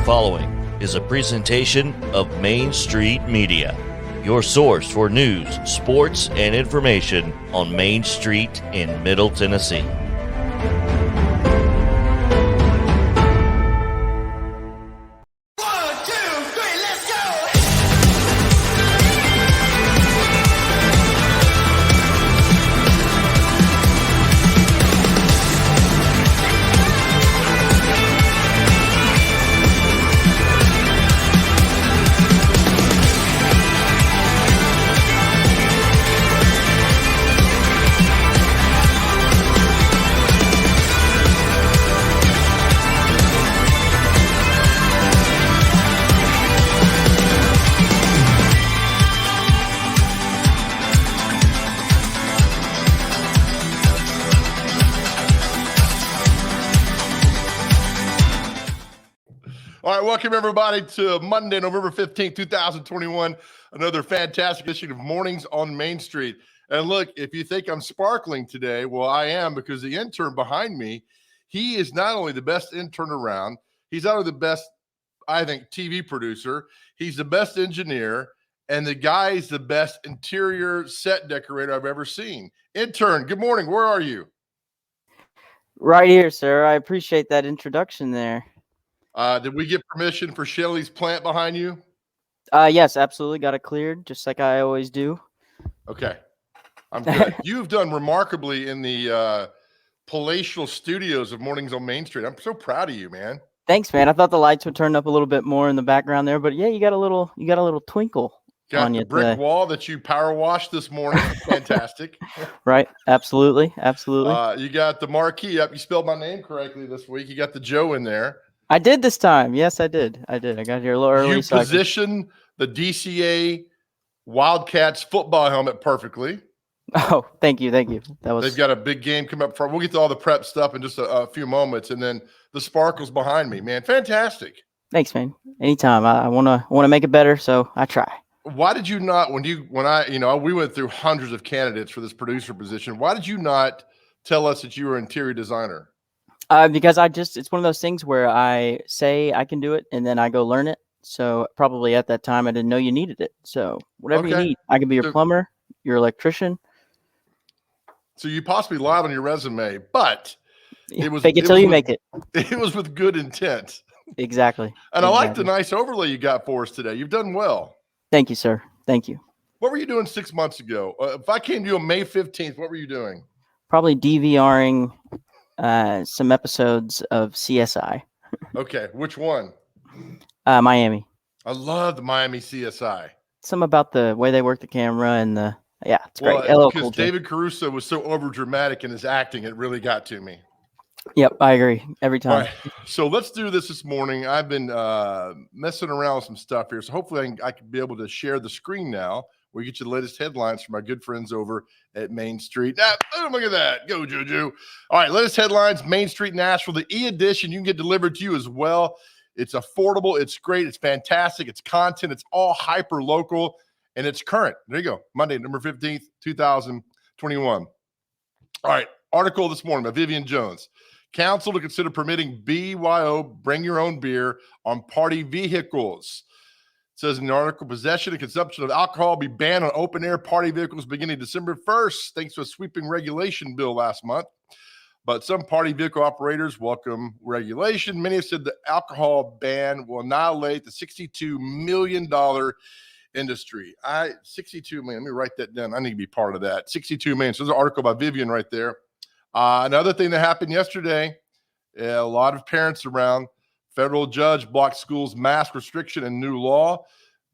following is a presentation of Main Street Media, your source for news, sports, and information on Main Street in Middle Tennessee. All right, welcome everybody to Monday, November 15th, 2021. Another fantastic edition of Mornings on Main Street. And look, if you think I'm sparkling today, well, I am, because the intern behind me, he is not only the best intern around, he's not only the best, I think, TV producer, he's the best engineer, and the guy is the best interior set decorator I've ever seen. Intern, good morning. Where are you? Right here, sir. I appreciate that introduction there. Did we get permission for Shelly's plant behind you? Yes, absolutely. Got it cleared, just like I always do. Okay. I'm good. You've done remarkably in the palatial studios of Mornings on Main Street. I'm so proud of you, man. Thanks, man. I thought the lights would turn up a little bit more in the background there, but yeah, you got a little twinkle Got on the you brick today. wall that you power washed this morning. Fantastic. Right. Absolutely. You got the marquee up. You spelled my name correctly this week. You got the Joe in there. I did this time. Yes, I did. I got here a little early. You position the DCA Wildcats football helmet perfectly. Oh, thank you. They've got a big game coming up front. We'll get to all the prep stuff in just a few moments, and then the sparkles behind me, man. Fantastic. Thanks, man. Anytime. I wanna make it better, so I try. Why did you not, we went through hundreds of candidates for this producer position. Why did you not tell us that you were an interior designer? Because it's one of those things where I say I can do it and then I go learn it. So probably at that time I didn't know you needed it. So whatever you need, I can be your plumber, your electrician. So you possibly lied on your resume, but it was fake it till you make it. It was with good intent. Exactly. And I like the nice overlay you got for us today. You've done well. Thank you, sir. Thank you. What were you doing 6 months ago? If I came to you on May 15th, what were you doing? Probably DVRing some episodes of CSI. Okay, which one? Miami. I love the Miami CSI. Some about the way they work the camera and it's great. Because David Caruso was so over dramatic in his acting, it really got to me. Yep, I agree every time. All right, so let's do this morning. I've been messing around with some stuff here, so hopefully I can be able to share the screen now. We get you the latest headlines from our good friends over at Main Street. Look at that. Go, Juju. All right, latest headlines, Main Street Nashville. The e-edition you can get delivered to you as well. It's affordable. It's great. It's fantastic. It's content. It's all hyper-local, and it's current. There you go. Monday, November 15th, 2021. All right, article this morning by Vivian Jones. Council to consider permitting BYO, bring your own beer, on party vehicles. It says in the article, possession and consumption of alcohol be banned on open-air party vehicles beginning December 1st, thanks to a sweeping regulation bill last month. But some party vehicle operators welcome regulation. Many have said the alcohol ban will annihilate the $62 million industry. 62 million. Let me write that down. I need to be part of that. 62 million. So there's an article by Vivian right there. Another thing that happened yesterday, a lot of parents around. Federal judge blocked schools' mask restriction and new law.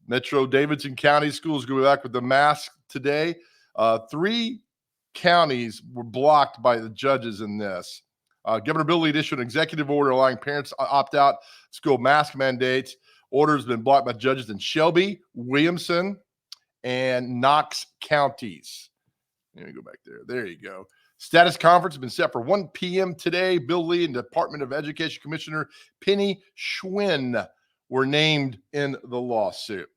Metro Davidson County schools go back with the mask today. 3 counties were blocked by the judges in this. Governor Bill Lee issued an executive order allowing parents to opt out school mask mandates. Order has been blocked by judges in Shelby, Williamson, and Knox counties. Let me go back there. There you go. Status conference has been set for 1 p.m. today. Bill Lee and Department of Education Commissioner Penny Schwinn were named in the lawsuit.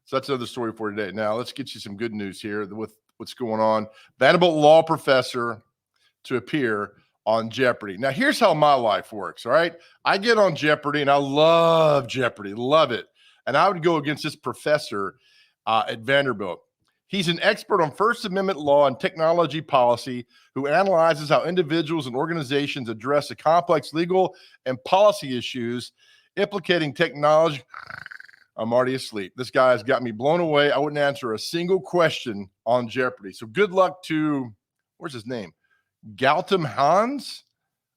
So that's another story for today. Now, let's get you some good news here with what's going on. Vanderbilt law professor to appear on Jeopardy. Now, here's how my life works, all right? I get on Jeopardy, and I love Jeopardy, love it. And I would go against this professor at Vanderbilt. He's an expert on First Amendment law and technology policy who analyzes how individuals and organizations address the complex legal and policy issues implicating technology. I'm already asleep. This guy has got me blown away. I wouldn't answer a single question on Jeopardy. So good luck to, where's his name? Gautam Hans?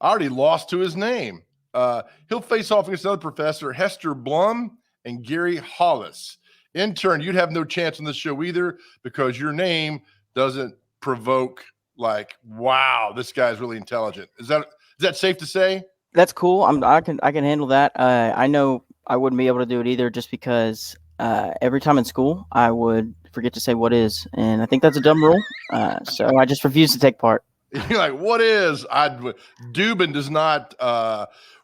I already lost to his name. He'll face off against another professor, Hester Blum and Gary Hollis. Intern, you'd have no chance on this show either because your name doesn't provoke like, wow, this guy's really intelligent. Is that safe to say? That's cool. I can handle that. I know I wouldn't be able to do it either just because every time in school I would forget to say what is, and I think that's a dumb rule. So I just refuse to take part. You're like, what is? Dubin does not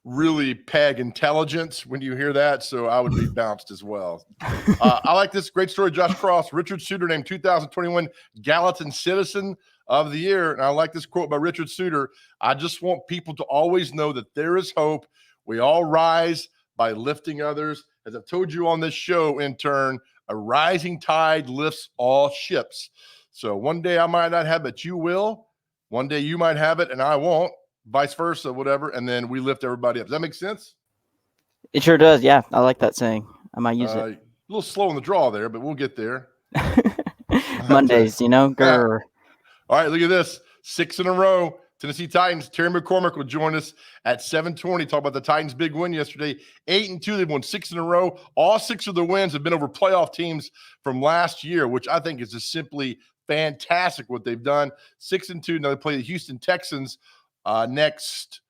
really peg intelligence when you hear that, so I would be bounced as well. I like this great story, Josh Cross. Richard Suter named 2021 Gallatin Citizen of the Year, and I like this quote by Richard Suter. I just want people to always know that there is hope. We all rise by lifting others. As I've told you on this show, intern, a rising tide lifts all ships. So one day I might not have it, but you will. One day you might have it and I won't, vice versa, whatever. And then we lift everybody up. Does that make sense? It sure does. Yeah. I like that saying. I might use it. A little slow in the draw there, but we'll get there. Mondays, grr. All right. Look at this. 6 in a row. Tennessee Titans. Terry McCormick will join us at 7:20. Talk about the Titans' big win yesterday. 8-2. They've won 6 in a row. All 6 of the wins have been over playoff teams from last year, which I think is just simply fantastic what they've done. 6-2. Now they play the Houston Texans next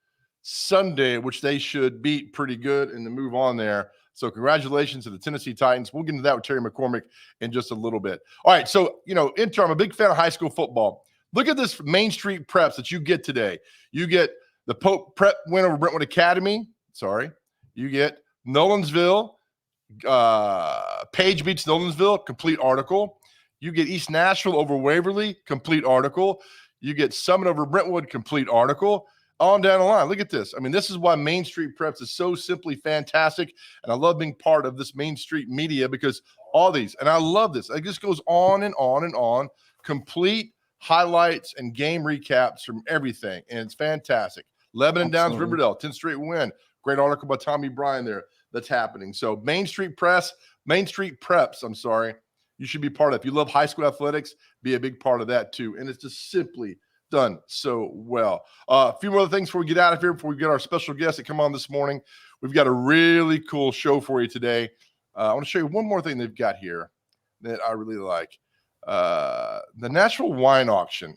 Sunday, which they should beat pretty good and to move on there. So congratulations to the Tennessee Titans. We'll get into that with Terry McCormick in just a little bit. All right. So, intern, I'm a big fan of high school football. Look at this Main Street preps that you get today. You get the Pope prep win over Brentwood Academy. Sorry. You get Nolensville. Page beats Nolensville. Complete article. You get East Nashville over Waverly, complete article. You get Summit over Brentwood, complete article. On down the line. Look at this. I mean, this is why Main Street Preps is so simply fantastic. And I love being part of this Main Street media because all these, and I love this. It just goes on and on and on. Complete highlights and game recaps from everything. And it's fantastic. Lebanon Downs, Riverdale, 10th straight win. Great article by Tommy Bryan there that's happening. So Main Street Preps, I'm sorry. You should be part of it. If you love high school athletics, be a big part of that too. And it's just simply done so well. A few more other things before we get out of here, before we get our special guests that come on this morning. We've got a really cool show for you today. I want to show you one more thing they've got here that I really like. The National Wine Auction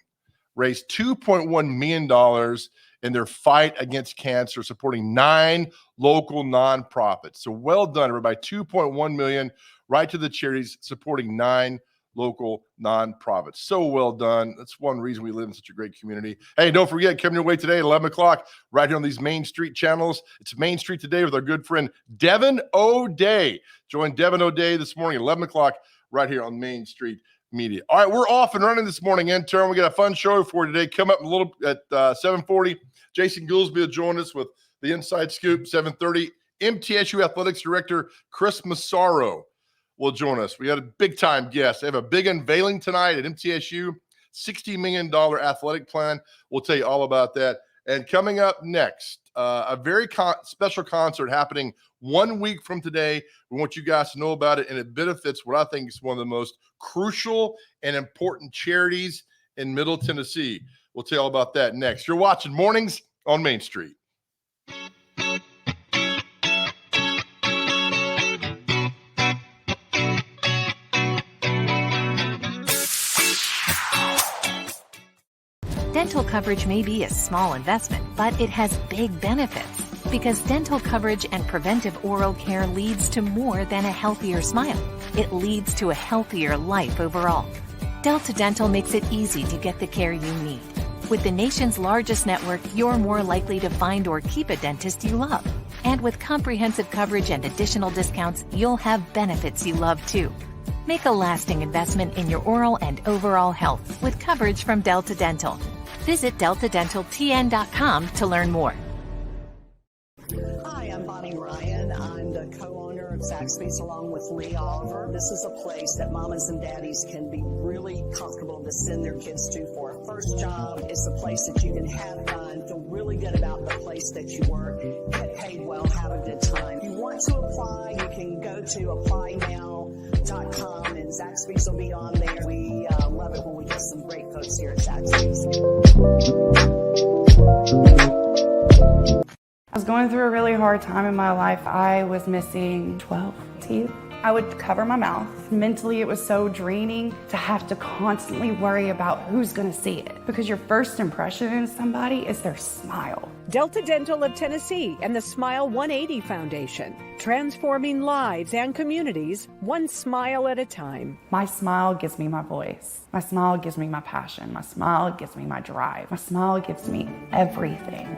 raised $2.1 million in their fight against cancer, supporting 9 local nonprofits. So well done, everybody. $2.1 million right to the charities, supporting 9 local nonprofits. So well done. That's one reason we live in such a great community. Hey, don't forget, coming your way today at 11 o'clock, right here on these Main Street channels. It's Main Street Today with our good friend Devin O'Day. Join Devin O'Day this morning at 11 o'clock, right here on Main Street Media. All right, we're off and running this morning, intern. We got a fun show for you today. Come up a little at 7:40. Jason Goolsby will join us with the Inside Scoop. 7:30. MTSU Athletics Director Chris Massaro will join us. We had a big-time guest. They have a big unveiling tonight at MTSU, $60 million athletic plan. We'll tell you all about that. And coming up next, a very special concert happening 1 week from today. We want you guys to know about it, and it benefits what I think is one of the most crucial and important charities in Middle Tennessee. We'll tell you all about that next. You're watching Mornings on Main Street. Dental coverage may be a small investment, but it has big benefits because dental coverage and preventive oral care leads to more than a healthier smile. It leads to a healthier life overall. Delta Dental makes it easy to get the care you need. With the nation's largest network, you're more likely to find or keep a dentist you love. And with comprehensive coverage and additional discounts, you'll have benefits you love too. Make a lasting investment in your oral and overall health with coverage from Delta Dental. Visit deltadentaltn.com to learn more. Hi, I'm Bonnie Ryan. I'm the co-owner of Zaxby's along with Lee Oliver. This is a place that mamas and daddies can be really comfortable to send their kids to for a first job. It's a place that you can have fun, feel really good about the place that you work, get paid well, have a good time. If you want to apply, you can go to applynow.com and Zaxby's will be on there. We love it when we get some great folks here at Zaxby's. I was going through a really hard time in my life. I was missing 12 teeth. I would cover my mouth. Mentally, it was so draining to have to constantly worry about who's going to see it, because your first impression in somebody is their smile. Delta Dental of Tennessee and the Smile 180 Foundation, transforming lives and communities one smile at a time. My smile gives me my voice. My smile gives me my passion. My smile gives me my drive. My smile gives me everything.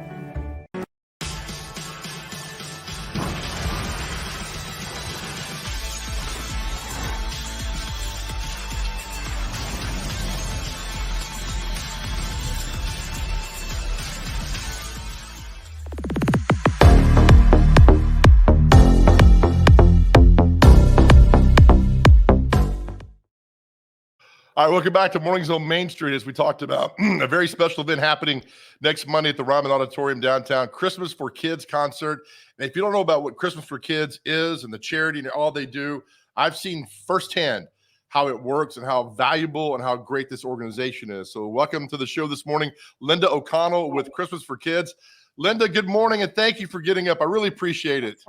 All right, welcome back to Mornings on Main Street. As we talked about, a very special event happening next Monday at the Ryman Auditorium downtown, Christmas for Kids concert. And if you don't know about what Christmas for Kids is and the charity and all they do, I've seen firsthand how it works and how valuable and how great this organization is. So welcome to the show this morning, Linda O'Connell with Christmas for Kids. Linda, good morning, and thank you for getting up. I really appreciate it.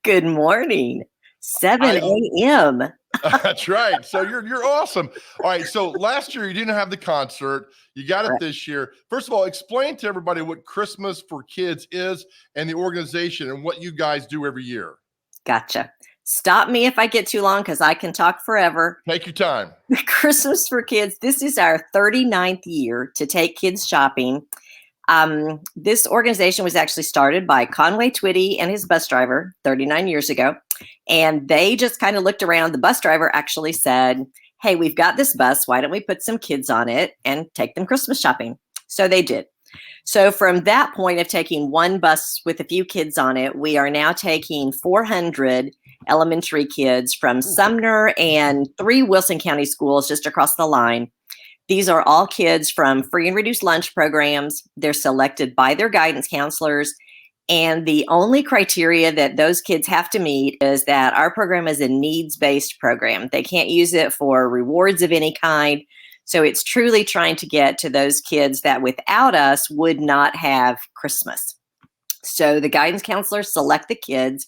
Good morning. 7 a.m. That's right. So you're awesome. All right. So last year you didn't have the concert. You got it this year. First of all, explain to everybody what Christmas for Kids is and the organization and what you guys do every year. Gotcha. Stop me if I get too long because I can talk forever. Take your time. Christmas for Kids. This is our 39th year to take kids shopping. This organization was actually started by Conway Twitty and his bus driver 39 years ago. And they just kind of looked around. The bus driver actually said, hey, we've got this bus. Why don't we put some kids on it and take them Christmas shopping? So they did. So from that point of taking one bus with a few kids on it, we are now taking 400 elementary kids from Sumner and 3 Wilson County schools just across the line. These are all kids from free and reduced lunch programs. They're selected by their guidance counselors. And the only criteria that those kids have to meet is that our program is a needs-based program. They can't use it for rewards of any kind. So it's truly trying to get to those kids that without us would not have Christmas. So the guidance counselors select the kids.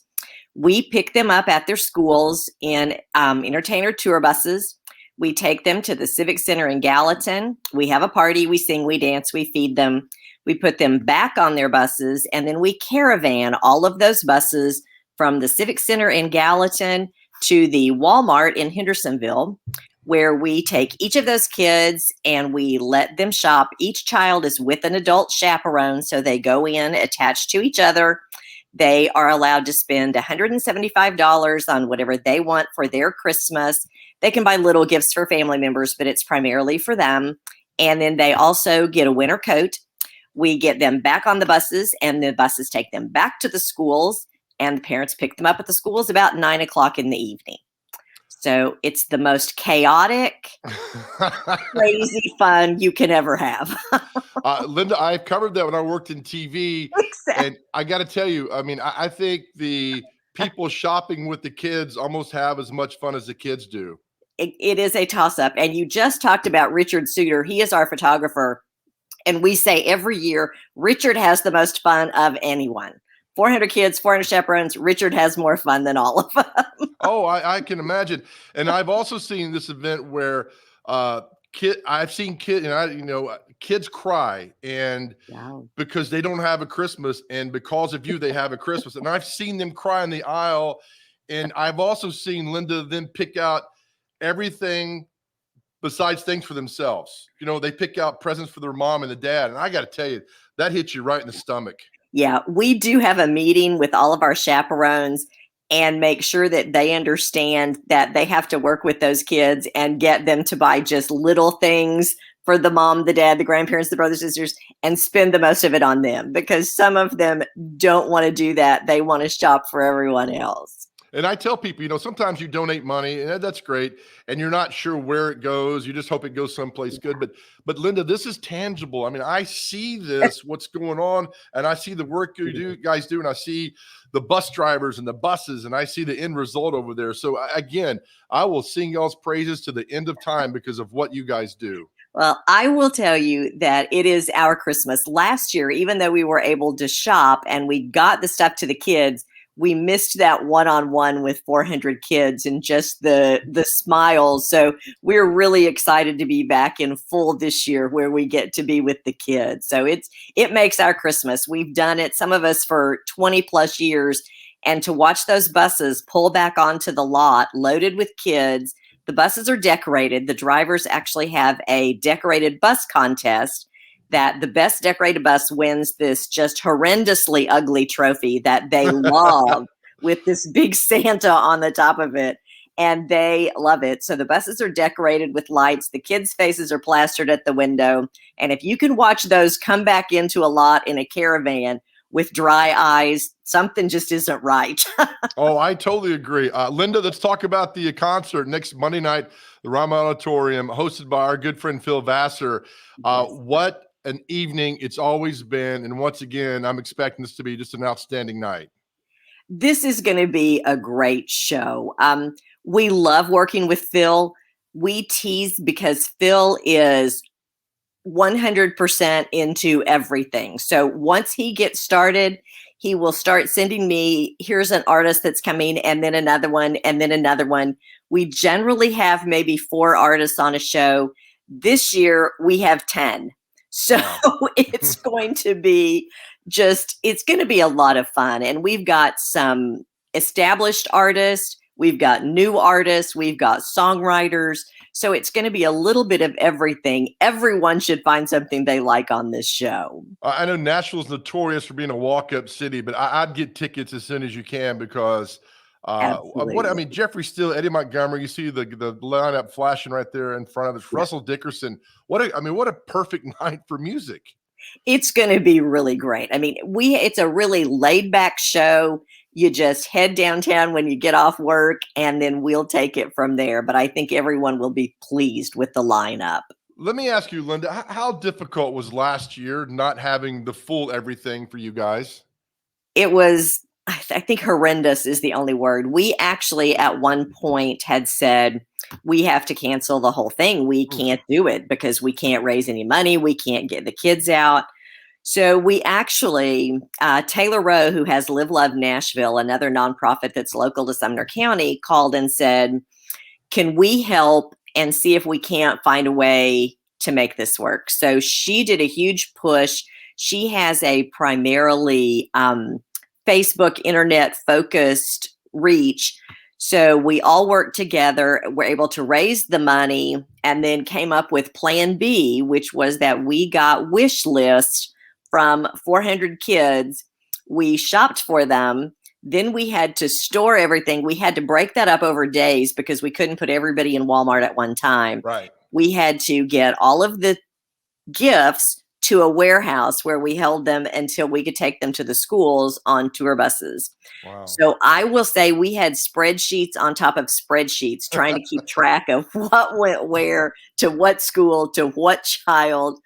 We pick them up at their schools in entertainer tour buses. We take them to the Civic Center in Gallatin. We have a party, we sing, we dance, we feed them. We put them back on their buses, and then we caravan all of those buses from the Civic Center in Gallatin to the Walmart in Hendersonville, where we take each of those kids and we let them shop. Each child is with an adult chaperone, so they go in attached to each other. They are allowed to spend $175 on whatever they want for their Christmas. They can buy little gifts for family members, but it's primarily for them. And then they also get a winter coat. We get them back on the buses, and the buses take them back to the schools, and the parents pick them up at the schools about 9 o'clock in the evening. So it's the most chaotic, crazy fun you can ever have. Linda, I've covered that when I worked in TV. Exactly. And I got to tell you, I mean, I think the people shopping with the kids almost have as much fun as the kids do. It is a toss-up. And you just talked about Richard Suter. He is our photographer. And we say every year, Richard has the most fun of anyone. 400 kids, 400 chaperones. Richard has more fun than all of them. Oh, I can imagine. And I've also seen this event where I've seen kids cry and Wow. because they don't have a Christmas, and because of you, they have a Christmas. And I've seen them cry in the aisle. And I've also seen Linda then pick out everything besides things for themselves. You know, they pick out presents for their mom and the dad. And I got to tell you, that hits you right in the stomach. Yeah, we do have a meeting with all of our chaperones and make sure that they understand that they have to work with those kids and get them to buy just little things for the mom, the dad, the grandparents, the brothers, sisters, and spend the most of it on them, because some of them don't want to do that. They want to shop for everyone else. And I tell people, sometimes you donate money, and that's great, and you're not sure where it goes. You just hope it goes someplace good. But Linda, this is tangible. I mean, I see this, what's going on, and I see the work you guys do, and I see the bus drivers and the buses, and I see the end result over there. So again, I will sing y'all's praises to the end of time because of what you guys do. Well, I will tell you that it is our Christmas. Last year, even though we were able to shop and we got the stuff to the kids, we missed that one-on-one with 400 kids and just the smiles. So we're really excited to be back in full this year, where we get to be with the kids. So it makes our Christmas. We've done it, some of us, for 20 plus years. And to watch those buses pull back onto the lot loaded with kids, the buses are decorated. The drivers actually have a decorated bus contest, that the best decorated bus wins this just horrendously ugly trophy that they love, with this big Santa on the top of it. And they love it. So the buses are decorated with lights. The kids' faces are plastered at the window. And if you can watch those come back into a lot in a caravan with dry eyes, something just isn't right. Oh, I totally agree. Linda, let's talk about the concert next Monday night, the Rama Auditorium, hosted by our good friend Phil Vassar. What an evening it's always been. And once again, I'm expecting this to be just an outstanding night. This is going to be a great show. We love working with Phil. We tease because Phil is 100% into everything. So once he gets started, he will start sending me, here's an artist that's coming, and then another one, and then another one. We generally have maybe 4 artists on a show. This year we have 10. So it's going to be it's going to be a lot of fun. And we've got some established artists, we've got new artists, we've got songwriters. So it's going to be a little bit of everything. Everyone should find something they like on this show. I know Nashville's notorious for being a walk-up city, but I'd get tickets as soon as you can, because Jeffrey Steele, Eddie Montgomery, you see the lineup flashing right there in front of us. Russell Dickerson. What a perfect night for music. It's going to be really great. I mean, it's a really laid back show. You just head downtown when you get off work, and then we'll take it from there. But I think everyone will be pleased with the lineup. Let me ask you, Linda, how difficult was last year not having the full everything for you guys? It was, I think, horrendous is the only word. We actually at one point had said, we have to cancel the whole thing. We can't do it because we can't raise any money. We can't get the kids out. So we actually, Taylor Rowe, who has Live Love Nashville, another nonprofit that's local to Sumner County, called and said, can we help and see if we can't find a way to make this work? So she did a huge push. She has a primarily Facebook internet focused reach. So we all worked together, were able to raise the money, and then came up with Plan B, which was that we got wish lists from 400 kids. We shopped for them. Then we had to store everything. We had to break that up over days because we couldn't put everybody in Walmart at one time. Right. We had to get all of the gifts to a warehouse where we held them until we could take them to the schools on tour buses. Wow. So I will say we had spreadsheets on top of spreadsheets trying to keep track of what went where, to what school, to what child.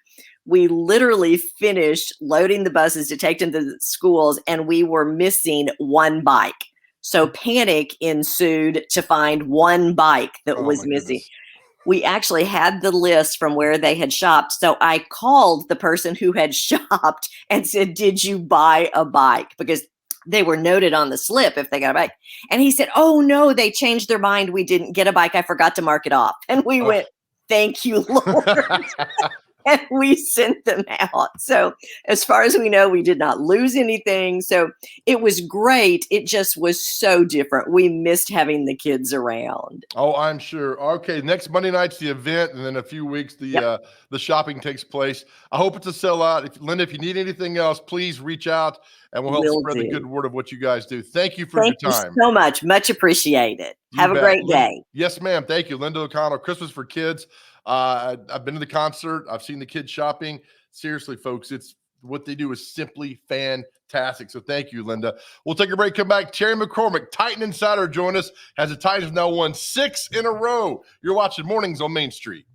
We literally finished loading the buses to take them to the schools, and we were missing one bike. So panic ensued to find one bike that was missing. Goodness. We actually had the list from where they had shopped. So I called the person who had shopped and said, did you buy a bike? Because they were noted on the slip if they got a bike. And he said, oh no, they changed their mind. We didn't get a bike. I forgot to mark it off. And we went, thank you, Lord. And we sent them out. So as far as we know, we did not lose anything. So it was great. It just was so different. We missed having the kids around. Oh, I'm sure. Okay, next Monday night's the event, and then a few weeks the shopping takes place. I hope it's a sellout. Linda, if you need anything else, please reach out, and we'll help spread the good word of what you guys do. Thank you for your time. Thank you so much. Much appreciated. Have a great day. Yes, ma'am. Thank you. Linda O'Connell, Christmas for Kids. I've been to the concert. I've seen the kids shopping. Seriously, folks, it's what they do is simply fantastic. So thank you, Linda. We'll take a break, come back. Terry McCormick, Titan Insider, join us as the Titans now won 6 in a row. You're watching Mornings on Main Street.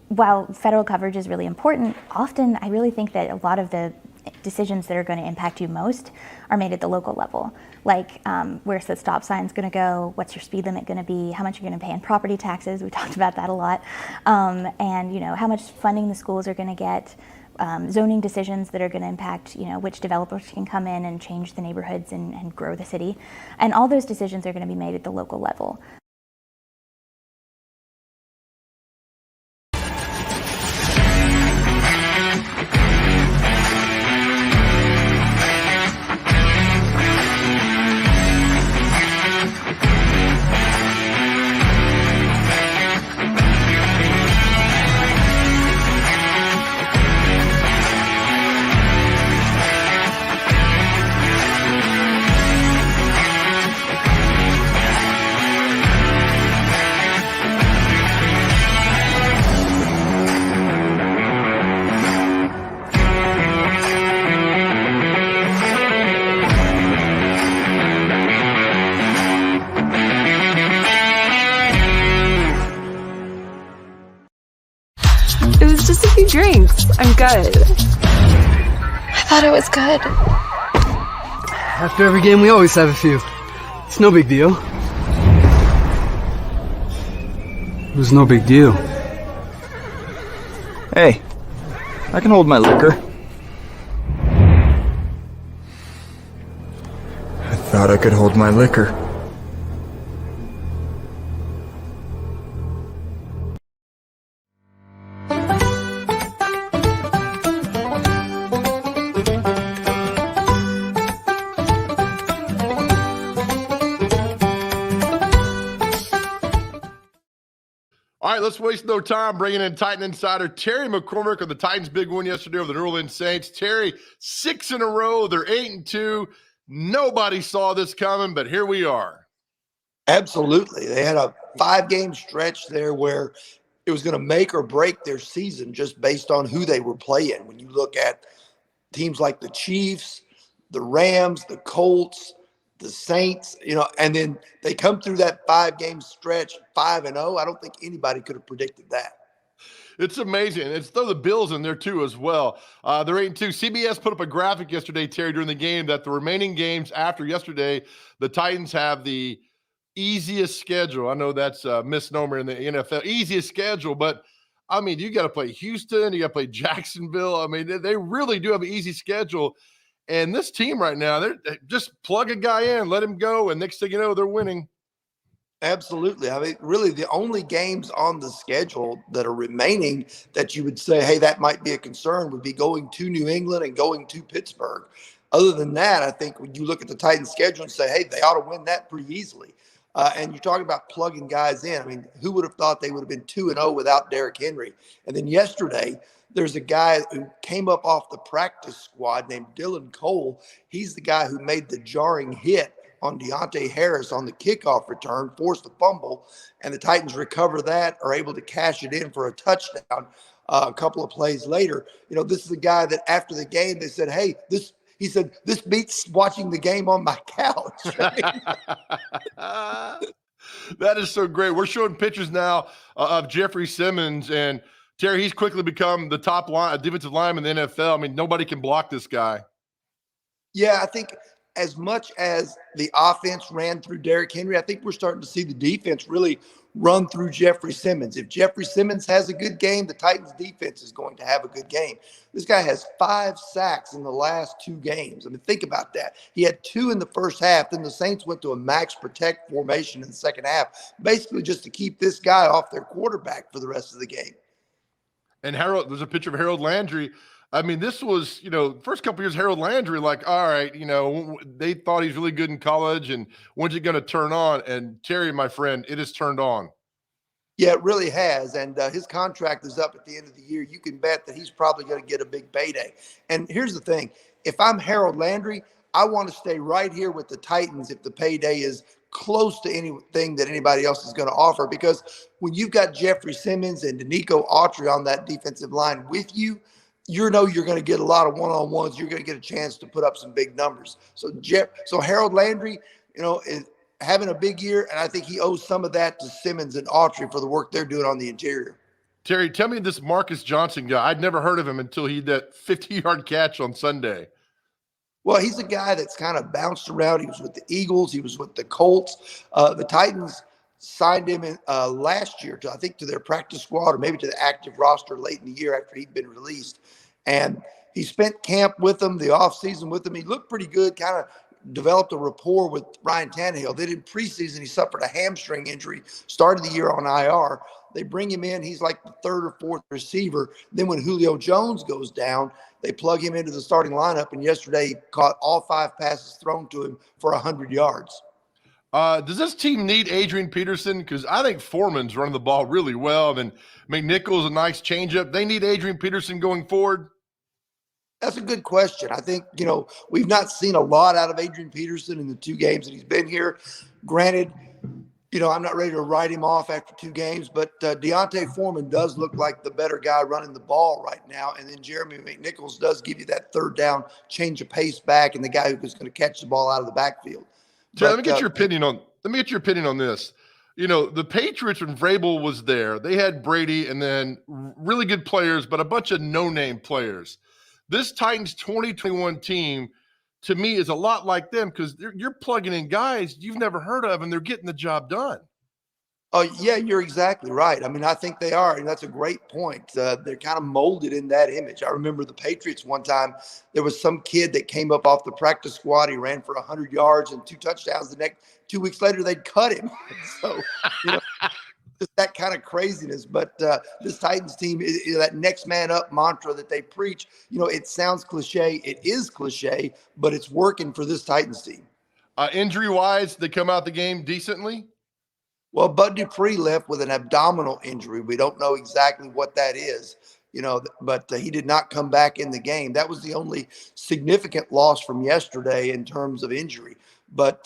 While federal coverage is really important, often I really think that a lot of the decisions that are going to impact you most are made at the local level. Like where's the stop signs going to go? What's your speed limit going to be? How much you're going to pay in property taxes? We talked about that a lot. And how much funding the schools are going to get. Zoning decisions that are going to impact, which developers can come in and change the neighborhoods and grow the city. And all those decisions are going to be made at the local level. It was just a few drinks. I'm good. I thought it was good. After every game, we always have a few. It's no big deal. It was no big deal. Hey, I can hold my liquor. I thought I could hold my liquor. All right, let's waste no time bringing in Titan Insider Terry McCormick of the Titans' big win yesterday over the New Orleans Saints. Terry, 6 in a row. They're 8-2. Nobody saw this coming, but here we are. Absolutely. They had a 5-game stretch there where it was going to make or break their season just based on who they were playing. When you look at teams like the Chiefs, the Rams, the Colts, the Saints, and then they come through that 5-game stretch 5-0. I don't think anybody could have predicted that. It's amazing. It's throw the Bills in there too as well. They're 8-2. CBS put up a graphic yesterday, Terry, during the game that the remaining games after yesterday, the Titans have the easiest schedule. I know that's a misnomer in the NFL. Easiest schedule, but I mean, you got to play Houston, you got to play Jacksonville. I mean, they really do have an easy schedule. And this team right now, they just plug a guy in, let him go, and next thing you know, they're winning. Absolutely. I mean, really, the only games on the schedule that are remaining that you would say, hey, that might be a concern would be going to New England and going to Pittsburgh. Other than that, I think when you look at the Titans' schedule and say, hey, they ought to win that pretty easily. And you're talking about plugging guys in. I mean, who would have thought they would have been 2-0 without Derrick Henry? And then yesterday, there's a guy who came up off the practice squad named Dylan Cole. He's the guy who made the jarring hit on Deontay Harris on the kickoff return, forced the fumble, and the Titans recover that, are able to cash it in for a touchdown a couple of plays later. This is a guy that after the game, they said, hey, this beats watching the game on my couch. That is so great. We're showing pictures now of Jeffrey Simmons, and Terry, he's quickly become the top defensive lineman in the NFL. I mean, nobody can block this guy. Yeah, I think as much as the offense ran through Derrick Henry, I think we're starting to see the defense really run through Jeffrey Simmons. If Jeffrey Simmons has a good game, the Titans defense is going to have a good game. This guy has 5 sacks in the last 2 games. I mean, think about that. He had 2 in the first half. Then the Saints went to a max protect formation in the second half, basically just to keep this guy off their quarterback for the rest of the game. And there's a picture of Harold Landry. I mean, this was, first couple years, Harold Landry, like, all right, they thought he's really good in college, and when's it going to turn on? And Terry, my friend, it has turned on. Yeah, it really has. And his contract is up at the end of the year. You can bet that he's probably going to get a big payday. And here's the thing. If I'm Harold Landry, I want to stay right here with the Titans if the payday is close to anything that anybody else is going to offer. Because when you've got Jeffrey Simmons and Danico Autry on that defensive line with you, you know you're going to get a lot of one-on-ones. You're going to get a chance to put up some big numbers. So Harold Landry, is having a big year, and I think he owes some of that to Simmons and Autry for the work they're doing on the interior. Terry, tell me this Marcus Johnson guy. I'd never heard of him until he had that 50-yard catch on Sunday. Well, he's a guy that's kind of bounced around. He was with the Eagles. He was with the Colts. The Titans signed him in last year to their practice squad or maybe to the active roster late in the year after he'd been released. And he spent camp with them, the offseason with them. He looked pretty good, kind of developed a rapport with Ryan Tannehill. Then in preseason, he suffered a hamstring injury, started the year on IR. They bring him in. He's like the third or fourth receiver. Then when Julio Jones goes down, they plug him into the starting lineup. And yesterday he caught all 5 passes thrown to him for 100 yards. Does this team need Adrian Peterson? Because I think Foreman's running the ball really well. And McNichols, a nice changeup. They need Adrian Peterson going forward? That's a good question. I think, we've not seen a lot out of Adrian Peterson in the 2 games that he's been here. Granted, I'm not ready to write him off after 2 games, but Deontay Foreman does look like the better guy running the ball right now. And then Jeremy McNichols does give you that third down, change of pace back, and the guy who's going to catch the ball out of the backfield. Let me get your opinion on this. The Patriots, when Vrabel was there, they had Brady and then really good players, but a bunch of no-name players. This Titans 2021 team, to me, is a lot like them because you're plugging in guys you've never heard of, and they're getting the job done. Oh, yeah, you're exactly right. I mean, I think they are, and that's a great point. They're kind of molded in that image. I remember the Patriots one time, there was some kid that came up off the practice squad. He ran for 100 yards and 2 touchdowns. The next 2 weeks later, they'd cut him. So, just that kind of craziness. But this Titans team, that next man up mantra that they preach, it sounds cliche. It is cliche, but it's working for this Titans team. Injury-wise, they come out the game decently? Well, Bud Dupree left with an abdominal injury. We don't know exactly what that is, but he did not come back in the game. That was the only significant loss from yesterday in terms of injury. But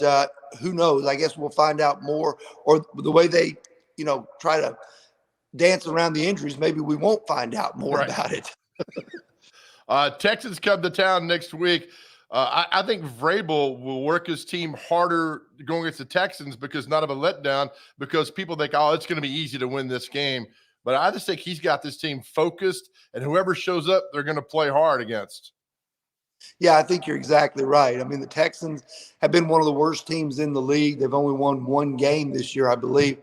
who knows? I guess we'll find out more. Or the way they, try to dance around the injuries, maybe we won't find out more about it. Texans come to town next week. I think Vrabel will work his team harder going against the Texans because not of a letdown, because people think, it's going to be easy to win this game. But I just think he's got this team focused, and whoever shows up, they're going to play hard against. Yeah, I think you're exactly right. I mean, the Texans have been one of the worst teams in the league. They've only won 1 game this year, I believe.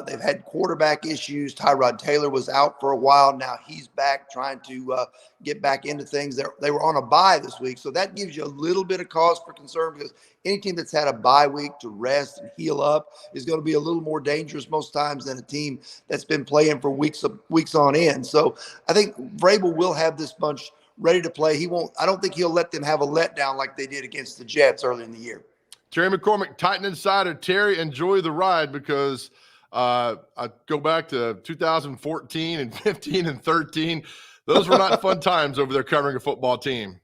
They've had quarterback issues. Tyrod Taylor was out for a while. Now he's back trying to get back into things. They were on a bye this week, so that gives you a little bit of cause for concern because any team that's had a bye week to rest and heal up is going to be a little more dangerous most times than a team that's been playing for weeks on end. So I think Vrabel will have this bunch ready to play. I don't think he'll let them have a letdown like they did against the Jets early in the year. Terry McCormick, Titan Insider. Terry, enjoy the ride because I go back to 2014 and 15 and 13. Those were not fun times over there covering a football team.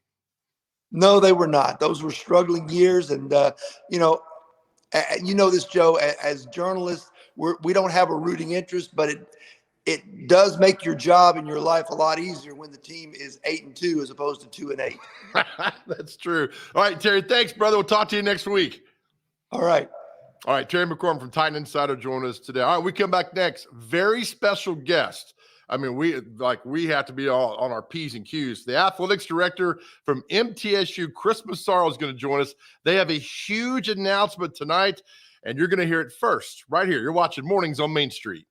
No, they were not. Those were struggling years. And, this, Joe, as journalists, we don't have a rooting interest, but it does make your job and your life a lot easier when the team is 8-2 as opposed to 2-8. That's true. All right, Terry, thanks, brother. We'll talk to you next week. All right. All right, Terry McCormick from Titan Insider joining us today. All right, we come back next. Very special guest. I mean, we have to be all on our P's and Q's. The athletics director from MTSU, Chris Massaro, is going to join us. They have a huge announcement tonight, and you're going to hear it first right here. You're watching Mornings on Main Street.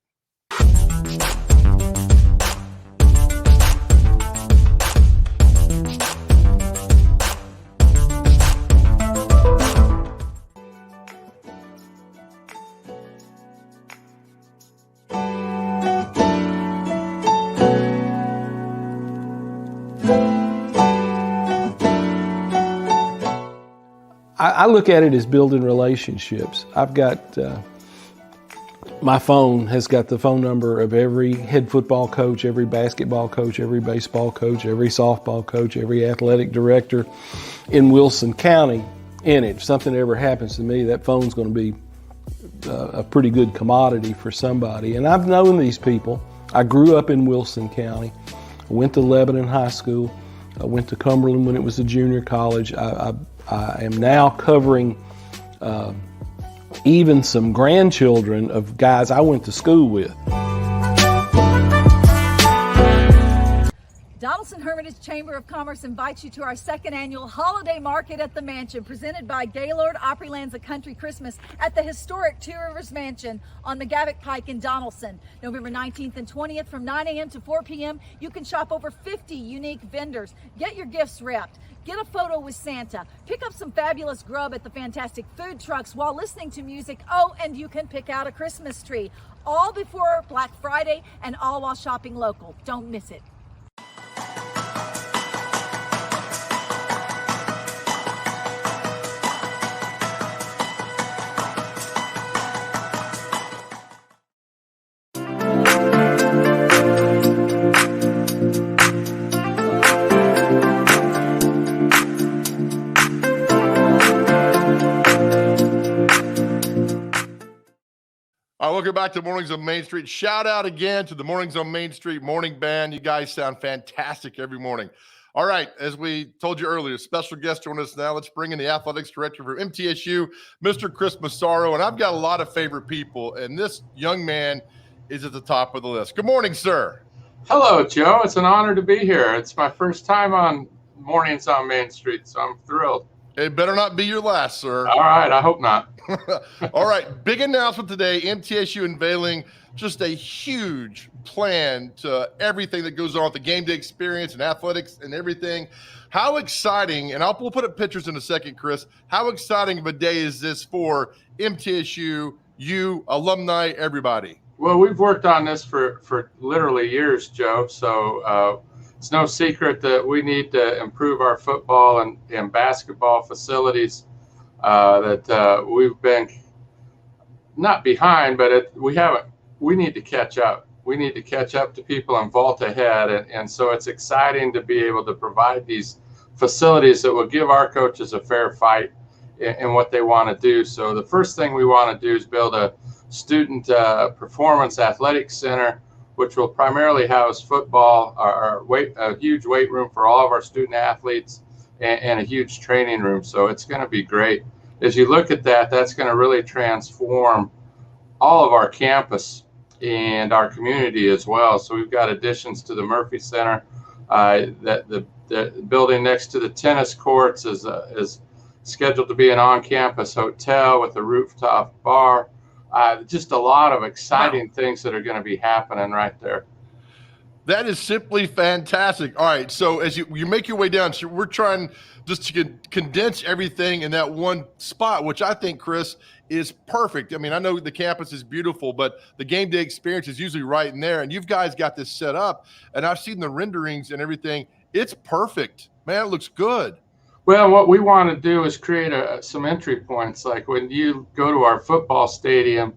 I look at it as building relationships. I've got My phone has got the phone number of every head football coach, every basketball coach, every baseball coach, every softball coach, every athletic director in Wilson County in it. If something ever happens to me, that phone's going to be a pretty good commodity for somebody. And I've known these people. I grew up in Wilson County. I went to Lebanon High School. I went to Cumberland when it was a junior college. I am now covering even some grandchildren of guys I went to school with. Donaldson Hermitage Chamber of Commerce invites you to our second annual holiday market at the Mansion, presented by Gaylord Opryland's A Country Christmas at the historic Two Rivers Mansion on McGavick Pike in Donaldson. November 19th and 20th from 9 a.m. to 4 p.m. You can shop over 50 unique vendors. Get your gifts wrapped. Get a photo with Santa. Pick up some fabulous grub at the fantastic food trucks while listening to music. Oh, and you can pick out a Christmas tree. All before Black Friday and all while shopping local. Don't miss it. All right, welcome back to Mornings on Main Street. Shout out again to the Mornings on Main Street morning band. You guys sound fantastic every morning. All right, as we told you earlier, special guest joining us now. Let's bring in the athletics director for MTSU, Mr. Chris Massaro. And I've got a lot of favorite people, and this young man is at the top of the list. Good morning, sir. Hello, Joe. It's an honor to be here. It's my first time on Mornings on Main Street, so I'm thrilled. It better not be your last, sir. All right, I hope not. All right, big announcement today. MTSU unveiling just a huge plan to everything that goes on with the game day experience and athletics and everything. How exciting, and we'll put up pictures in a second, Chris. How exciting of a day is this for MTSU, you, alumni, everybody? Well, we've worked on this for literally years, Joe, so it's no secret that we need to improve our football and basketball facilities. That we've been not behind, but we need to catch up. We need to catch up to people and vault ahead. And so it's exciting to be able to provide these facilities that will give our coaches a fair fight in what they want to do. So the first thing we want to do is build a student performance athletic center, which will primarily house football, a huge weight room for all of our student athletes, and a huge training room. So it's going to be great. As you look at that, that's going to really transform all of our campus and our community as well. So we've got additions to the Murphy Center. That the building next to the tennis courts is scheduled to be an on-campus hotel with a rooftop bar. Just a lot of exciting things that are going to be happening right there. That is simply fantastic. All right, so as you make your way down, so we're trying just to condense everything in that one spot, which I think, Chris, is perfect. I mean, I know the campus is beautiful, but the game day experience is usually right in there, and you guys got this set up, and I've seen the renderings and everything. It's perfect. Man, it looks good. Well, what we want to do is create some entry points. Like when you go to our football stadium,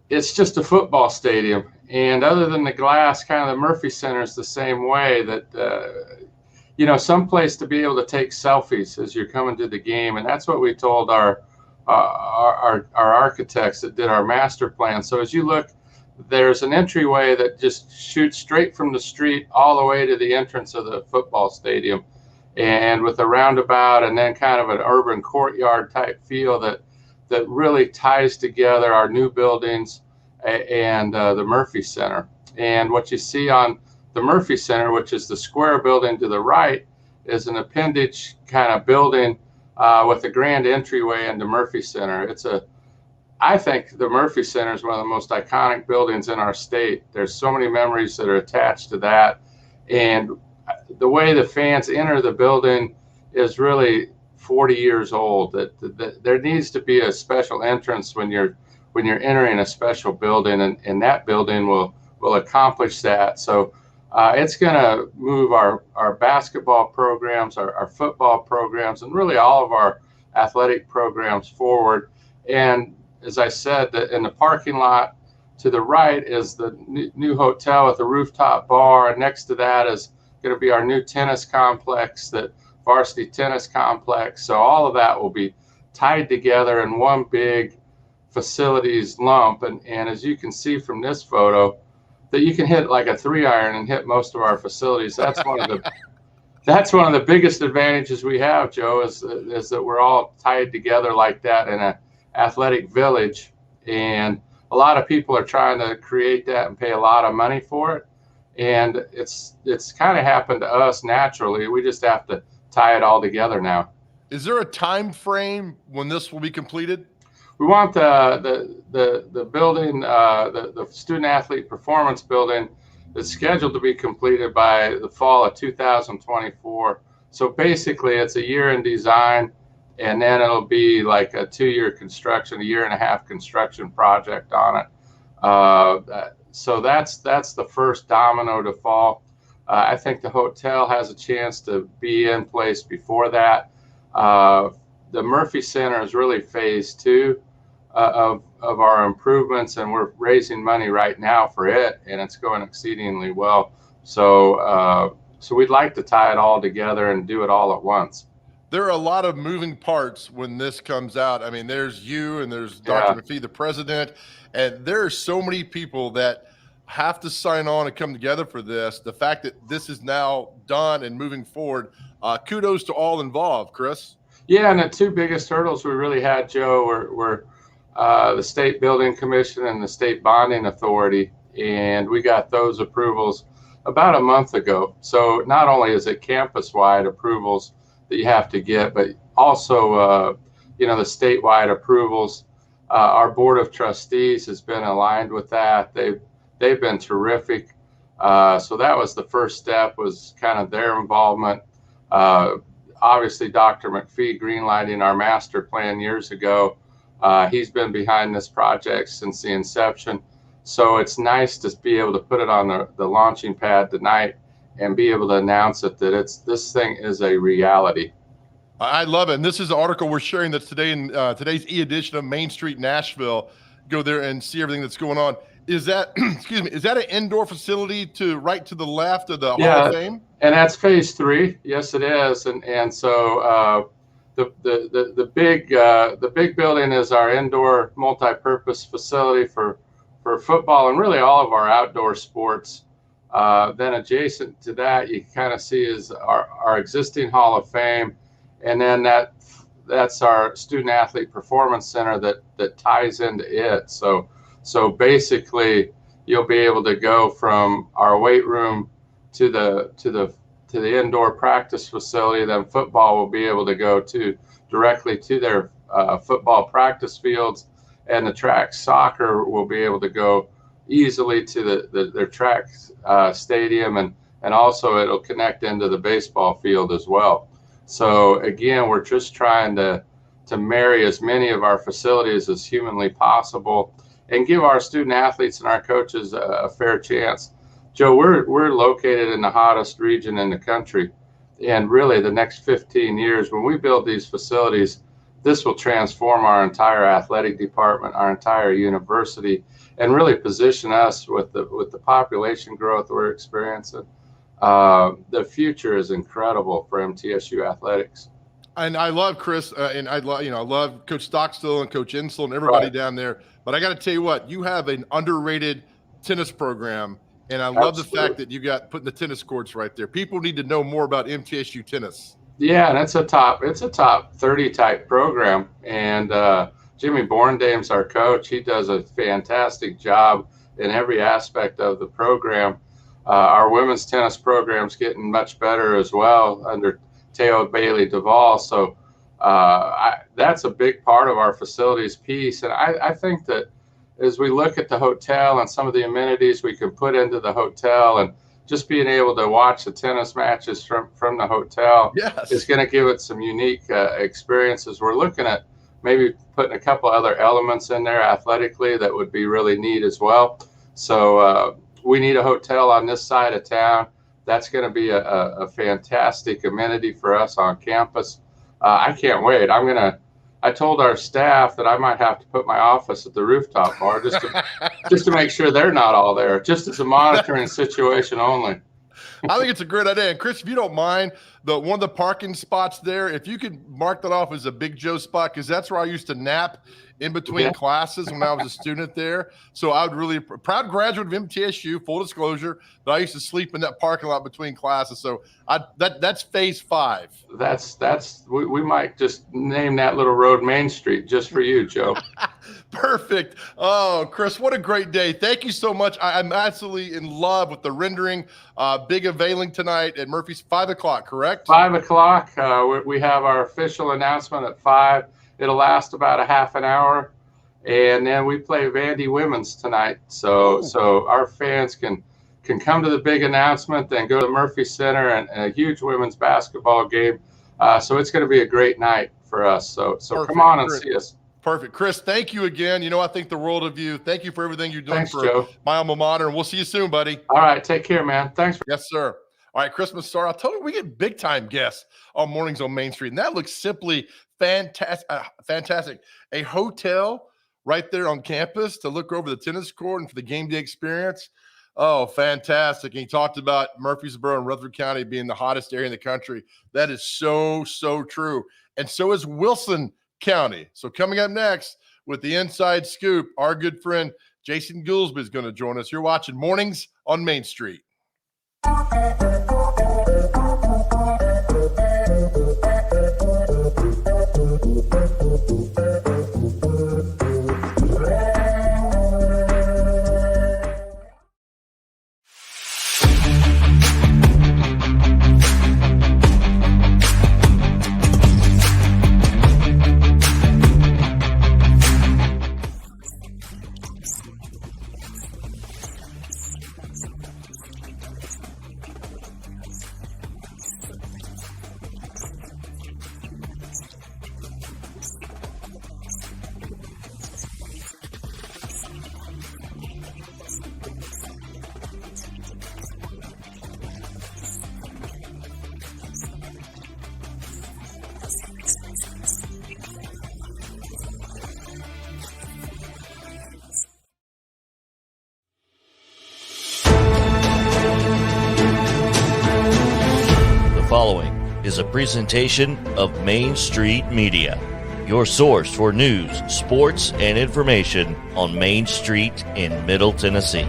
it's just a football stadium. And other than the glass, kind of the Murphy Center is the same way, that, some place to be able to take selfies as you're coming to the game. And that's what we told our architects that did our master plan. So as you look, there's an entryway that just shoots straight from the street all the way to the entrance of the football stadium, and with a roundabout and then kind of an urban courtyard type feel that really ties together our new buildings and the Murphy Center. And what you see on the Murphy Center, which is the square building to the right, is an appendage kind of building with a grand entryway into Murphy Center. I think the Murphy Center is one of the most iconic buildings in our state. There's so many memories that are attached to that. And the way the fans enter the building is really 40 years old. That there needs to be a special entrance when you're entering a special building, and that building will accomplish that. So it's going to move our basketball programs, our football programs, and really all of our athletic programs forward. And as I said, in the parking lot to the right is the new hotel with a rooftop bar, and next to that is going to be our new tennis complex, that varsity tennis complex. So all of that will be tied together in one big facilities lump. And as you can see from this photo, that you can hit like a 3-iron and hit most of our facilities. That's one of the biggest advantages we have, Joe, is that we're all tied together like that in an athletic village. And a lot of people are trying to create that and pay a lot of money for it. And it's kind of happened to us naturally. We just have to tie it all together now. Is there a time frame when this will be completed? We want the building, the student athlete performance building, is scheduled to be completed by the fall of 2024. So basically, it's a year in design, and then it'll be like a 2-year construction, a 1.5-year construction project on it. So that's the first domino to fall. I think the hotel has a chance to be in place before that. The Murphy Center is really phase 2 of our improvements, and we're raising money right now for it, and it's going exceedingly well. So we'd like to tie it all together and do it all at once. There are a lot of moving parts when this comes out. I mean, there's you and there's Dr. McPhee, the president, and there are so many people that have to sign on and come together for this. The fact that this is now done and moving forward, kudos to all involved, Chris. Yeah, and the 2 biggest hurdles we really had, Joe, were the State Building Commission and the State Bonding Authority, and we got those approvals about a month ago. So not only is it campus-wide approvals that you have to get, but also the statewide approvals. Our Board of Trustees has been aligned with that. They've been terrific. So that was the first step, was kind of their involvement. Obviously, Dr. McPhee greenlighting our master plan years ago. He's been behind this project since the inception. So it's nice to be able to put it on the launching pad tonight and be able to announce it, that this thing is a reality. I love it. And this is the article we're sharing that's today in today's e-edition of Main Street Nashville. Go there and see everything that's going on. Is that, excuse me, is that an indoor facility right to the left of the Hall of Fame? And that's phase 3. Yes, it is. And so the big building is our indoor multi-purpose facility for football and really all of our outdoor sports. Then adjacent to that, you kind of see is our existing Hall of Fame, and then that's our student athlete performance center that ties into it. So basically, you'll be able to go from our weight room to the indoor practice facility. Then football will be able to go directly to their football practice fields, and the track soccer will be able to go easily to their track stadium, and also it'll connect into the baseball field as well. So again, we're just trying to marry as many of our facilities as humanly possible and give our student athletes and our coaches a fair chance. Joe, we're located in the hottest region in the country, and really the next 15 years, when we build these facilities, this will transform our entire athletic department, our entire university, and really position us with the population growth we're experiencing. The future is incredible for MTSU athletics. And I love Chris, and I love Coach Stockstill and Coach Insel and everybody down there. But I got to tell you what, you have an underrated tennis program, and I love the fact that you got putting the tennis courts right there. People need to know more about MTSU tennis. Yeah, and it's a top 30 type program, and Jimmy Borndame's our coach. He does a fantastic job in every aspect of the program. Our women's tennis program's getting much better as well under Teo Bailey Duvall. So that's a big part of our facilities piece. And I think that as we look at the hotel and some of the amenities we can put into the hotel, and just being able to watch the tennis matches from the hotel is going to give it some unique experiences. We're looking at maybe putting a couple other elements in there athletically that would be really neat as well. So we need a hotel on this side of town. That's going to be a fantastic amenity for us on campus. I can't wait. I'm going to I told our staff that I might have to put my office at the rooftop bar just to make sure they're not all there, just as a monitoring situation only. I think it's a great idea. And Chris, if you don't mind, one of the parking spots there, if you could mark that off as a Big Joe spot, because that's where I used to nap in between classes when I was a student there. So I would really proud graduate of MTSU, full disclosure, but I used to sleep in that parking lot between classes. So that's phase 5. We might just name that little road Main Street just for you, Joe. Perfect. Oh, Chris, what a great day. Thank you so much. I'm absolutely in love with the rendering. Big unveiling tonight at Murphy's, 5 o'clock, correct? 5 o'clock. We have our official announcement at 5. It'll last about a half an hour. And then we play Vandy Women's tonight. So our fans can come to the big announcement, then go to the Murphy Center and a huge women's basketball game. So it's going to be a great night for us. So come on and see us. Perfect. Chris, thank you again. I think the world of you. Thank you for everything you're doing for Joe. my alma mater, and we'll see you soon, buddy. All right. Take care, man. Thanks. Yes, sir. All right, Christmas Star. I'll tell you, we get big-time guests on Mornings on Main Street, and that looks simply fantastic. A hotel right there on campus to look over the tennis court and for the game day experience. Oh, fantastic. And he talked about Murfreesboro and Rutherford County being the hottest area in the country. That is so true. And so is Wilson County. So coming up next with the inside scoop, our good friend Jason Goolsby is going to join us. You're watching Mornings on Main Street. Following is a presentation of Main Street Media, your source for news, sports, and information on Main Street in Middle Tennessee.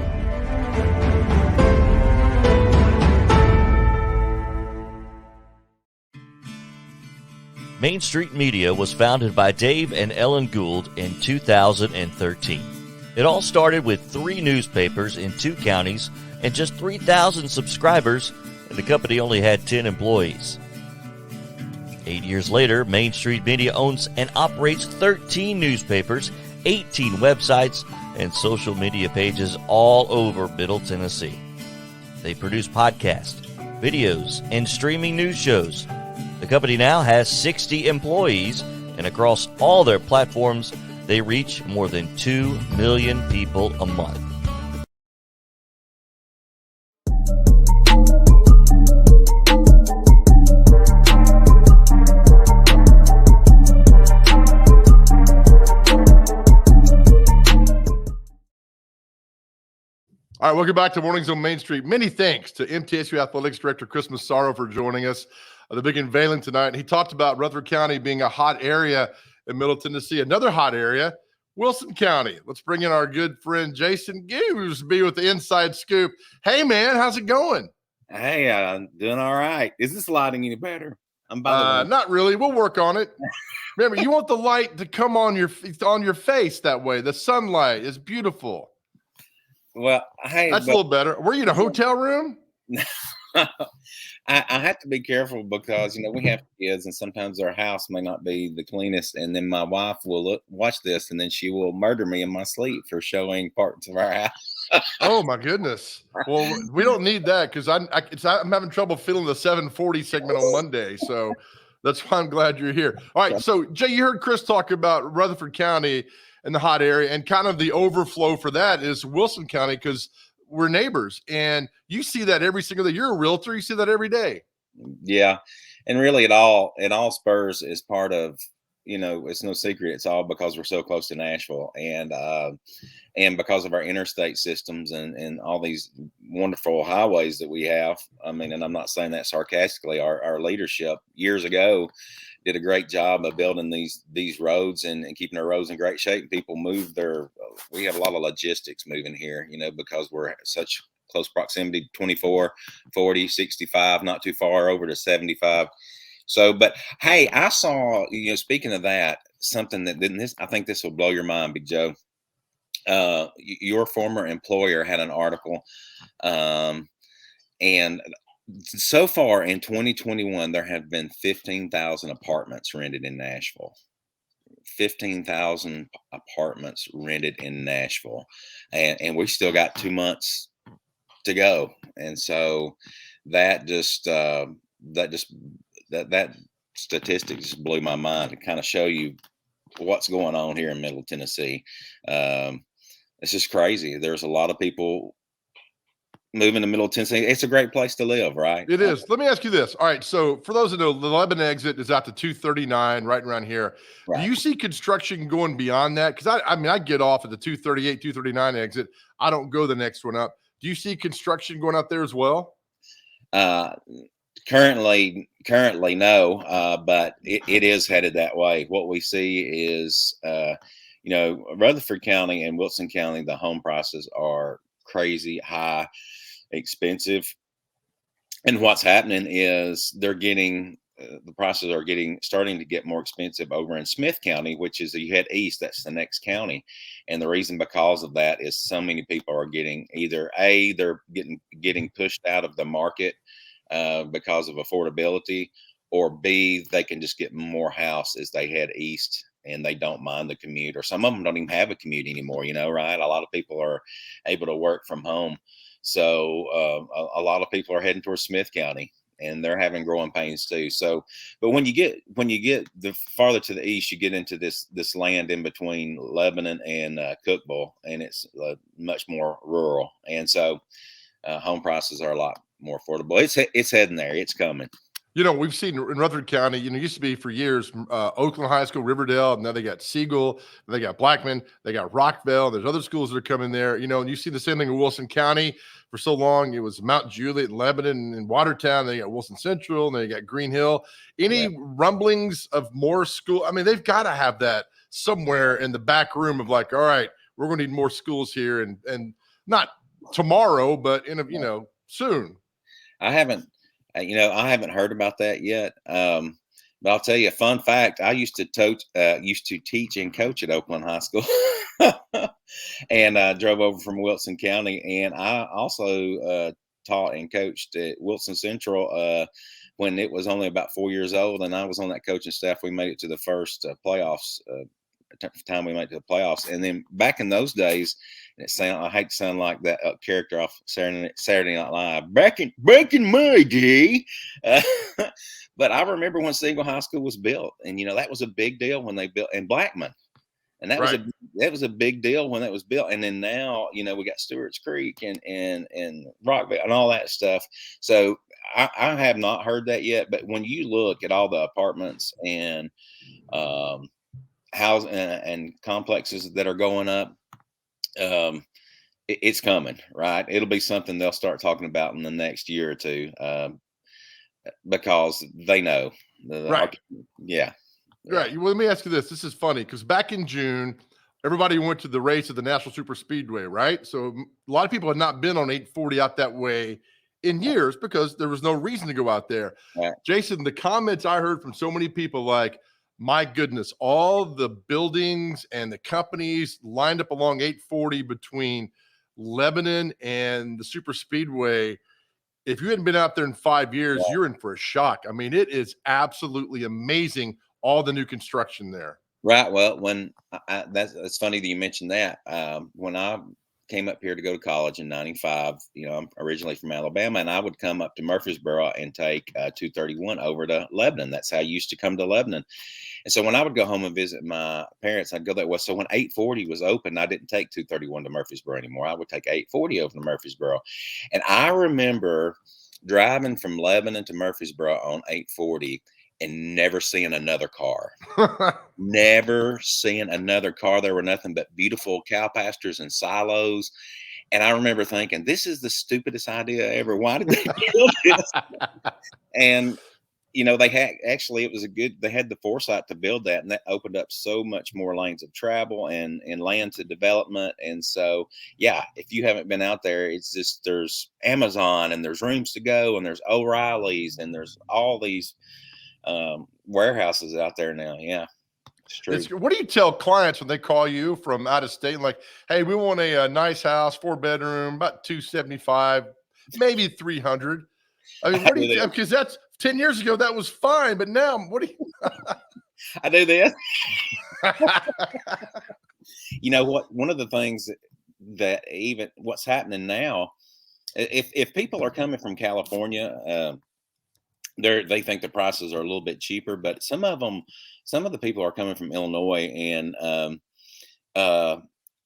Main Street Media was founded by Dave and Ellen Gould in 2013. It all started with 3 newspapers in 2 counties and just 3,000 subscribers, and the company only had 10 employees. 8 years later, Main Street Media owns and operates 13 newspapers, 18 websites, and social media pages all over Middle Tennessee. They produce podcasts, videos, and streaming news shows. The company now has 60 employees, and across all their platforms, they reach more than 2 million people a month. All right, welcome back to Mornings on Main Street. Many thanks to MTSU Athletics Director Chris Massaro for joining us. The big unveiling tonight. He talked about Rutherford County being a hot area in Middle Tennessee. Another hot area, Wilson County. Let's bring in our good friend Jason Goolsby with the inside scoop. Hey, man, how's it going? Hey, I'm doing all right. Is this lighting any better? I'm by the way. Not really. We'll work on it. Remember, you want the light to come on your face that way. The sunlight is beautiful. Well, hey, that's a little better. Were you in a hotel room? I have to be careful because, we have kids and sometimes our house may not be the cleanest. And then my wife will watch this and then she will murder me in my sleep for showing parts of our house. Oh, my goodness. Well, we don't need that because I'm having trouble feeling the 740 segment on Monday. So that's why I'm glad you're here. All right. So, Jay, you heard Chris talk about Rutherford County and the hot area, and kind of the overflow for that is Wilson County because we're neighbors, and you see that every single day. You're a realtor. You see that every day. Yeah. And really it all spurs is part of it's no secret. It's all because we're so close to Nashville, and because of our interstate systems and all these wonderful highways that we have. I mean, and I'm not saying that sarcastically. Our leadership years ago did a great job of building these roads and keeping our roads in great shape. And people move we have a lot of logistics moving here, because we're such close proximity, 24, 40, 65, not too far over to 75. So, but hey, I saw, speaking of that, something that I think this will blow your mind, Big Joe. Your former employer had an article, and so far in 2021, there have been 15,000 apartments rented in Nashville. 15,000 apartments rented in Nashville, and we still got 2 months to go. And so that statistic just blew my mind to kind of show you what's going on here in Middle Tennessee. It's just crazy. There's a lot of people moving to Middle Tennessee. It's a great place to live, right? It is. Let me ask you this. All right. So for those that know, the Lebanon exit is out to 239, right around here. Right. Do you see construction going beyond that? Because I get off at the 238, 239 exit. I don't go the next one up. Do you see construction going out there as well? Currently no, but it is headed that way. What we see is, Rutherford County and Wilson County, the home prices are crazy high, expensive. And what's happening is they're getting, the prices are starting to get more expensive over in Smith County, which is, you head east, that's the next county. And the reason because of that is so many people are getting they're getting pushed out of the market because of affordability, or B, they can just get more house as they head east and they don't mind the commute, or some of them don't even have a commute anymore, right? A lot of people are able to work from home. So a lot of people are heading towards Smith County, and they're having growing pains too. So, but when you get the farther to the east, you get into this land in between Lebanon and Cookville, and it's much more rural. And so home prices are a lot more affordable. It's heading there. It's coming. We've seen in Rutherford County, used to be for years, Oakland High School, Riverdale, and now they got Siegel, they got Blackman, they got Rockville. There's other schools that are coming there, and you see the same thing in Wilson County. For so long, it was Mount Juliet and Lebanon and Watertown. Then you got Wilson Central, and then you got Green Hill. Any rumblings of more school? I mean, they've got to have that somewhere in the back room of like, all right, we're going to need more schools here, and not tomorrow, but soon. I haven't heard about that yet. But I'll tell you a fun fact. I used to teach and coach at Oakland High School, and I drove over from Wilson County. And I also taught and coached at Wilson Central when it was only about 4 years old. And I was on that coaching staff. We made it to the first playoffs. Time we made it to the playoffs. And then back in those days, I hate to sound like that character off Saturday Night Live. Back in my day, but I remember when Siegel High School was built, and that was a big deal when they built, and Blackman, and that was a big deal when that was built. And then now, we got Stewart's Creek and Rockville and all that stuff. So I have not heard that yet. But when you look at all the apartments and housing and complexes that are going up, it's coming, right? It'll be something they'll start talking about in the next year or two, because they know. Right. Yeah. Right. Well, let me ask you this. This is funny because back in June, everybody went to the race at the National Super Speedway, right? So a lot of people had not been on 840 out that way in years because there was no reason to go out there. Right. Jason, the comments I heard from so many people like, my goodness, all the buildings and the companies lined up along 840 between Lebanon and the Super Speedway. If you hadn't been out there in 5 years, you're in for a shock. I mean, it is absolutely amazing, all the new construction there. Right. Well, when that's funny that you mentioned that. When I came up here to go to college in 95, I'm originally from Alabama, and I would come up to Murfreesboro and take 231 over to Lebanon. That's how I used to come to Lebanon. And so when I would go home and visit my parents, I'd go that way. So when 840 was open, I didn't take 231 to Murfreesboro anymore. I would take 840 over to Murfreesboro. And I remember driving from Lebanon to Murfreesboro on 840, and never seeing another car. Never seeing another car. There were nothing but beautiful cow pastures and silos. And I remember thinking, this is the stupidest idea ever. Why did they build this? And, you know, they had actually, it was they had the foresight to build that, and that opened up so much more lanes of travel and land to development. And so, yeah, if you haven't been out there, it's just, there's Amazon and there's Rooms to Go and there's O'Reilly's and there's all these warehouses out there now. Yeah. What do you tell clients when they call you from out of state? Like, hey, we want a nice house, 4-bedroom, about 275, maybe 300. I mean, what do you? Because that's 10 years ago, that was fine, but now, what do you? I do this. You know what? One of the things that even what's happening now, if people are coming from California, they think the prices are a little bit cheaper, but some of the people are coming from Illinois, and